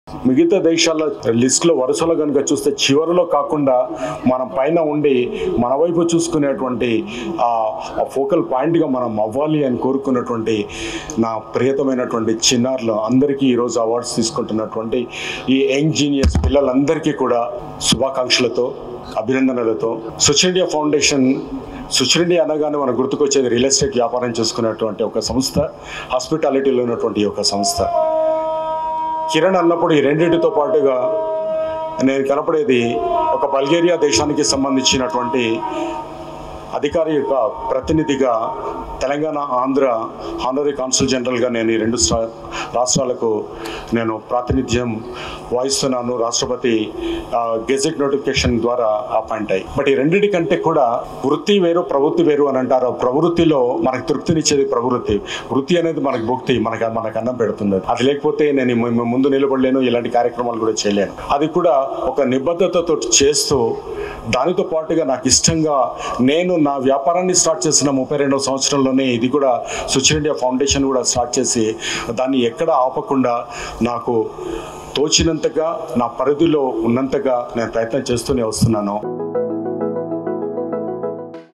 మిగతా దేశాల లిస్టులో వరుసలో కనుక చూస్తే చివరిలో కాకుండా మనం పైన ఉండి మన వైపు చూసుకునేటువంటి ఆ ఫోకల్ పాయింట్గా మనం అవ్వాలి అని కోరుకున్నటువంటి నా ప్రియతమైనటువంటి చిన్నారులు అందరికీ ఈరోజు అవార్డ్స్ తీసుకుంటున్నటువంటి ఈ యంగ్ జీనియస్ పిల్లలందరికీ కూడా శుభాకాంక్షలతో అభినందనలతో స్వచ్ఛ ఇండియా ఫౌండేషన్ సుచరిండి అనగానే మనకు గుర్తుకొచ్చేది రియల్ ఎస్టేట్ వ్యాపారం చేసుకునేటువంటి ఒక సంస్థ, హాస్పిటాలిటీలో ఉన్నటువంటి ఒక సంస్థ. కిరణ్ అన్నప్పుడు ఈ రెండింటితో పాటుగా నేను కనపడేది ఒక బల్గేరియా దేశానికి సంబంధించినటువంటి అధికారి యొక్క ప్రతినిధిగా తెలంగాణ, ఆంధ్ర హానరీ కాన్సుల్ జనరల్గా నేను ఈ రెండు రాష్ట్రాలకు నేను ప్రాతినిధ్యం వహిస్తున్నాను. రాష్ట్రపతి గెజెట్ నోటిఫికేషన్ ద్వారా అపాయింట్ అయ్యి. బట్ ఈ రెండింటి కంటే కూడా వృత్తి వేరు, ప్రవృత్తి వేరు అని అంటారు. ప్రవృత్తిలో మనకు తృప్తినిచ్చేది ప్రవృత్తి, వృత్తి అనేది మనకు భక్తి, మనకు అన్నం పెడుతుంది. అది లేకపోతే నేను ముందు నిలబడలేను, ఇలాంటి కార్యక్రమాలు కూడా చేయలేను. అది కూడా ఒక నిబద్ధతతో చేస్తూ దానితో పాటుగా నాకు ఇష్టంగా నేను నా వ్యాపారాన్ని స్టార్ట్ చేసిన 32వ సంవత్సరంలోనే ఇది కూడా స్వచ్ఛ ఇండియా ఫౌండేషన్ కూడా స్టార్ట్ చేసి దాన్ని ఎక్కడ ఆపకుండా నాకు తోచినంతగా నా పరిధిలో ఉన్నంతగా నేను ప్రయత్నం చేస్తూనే వస్తున్నాను.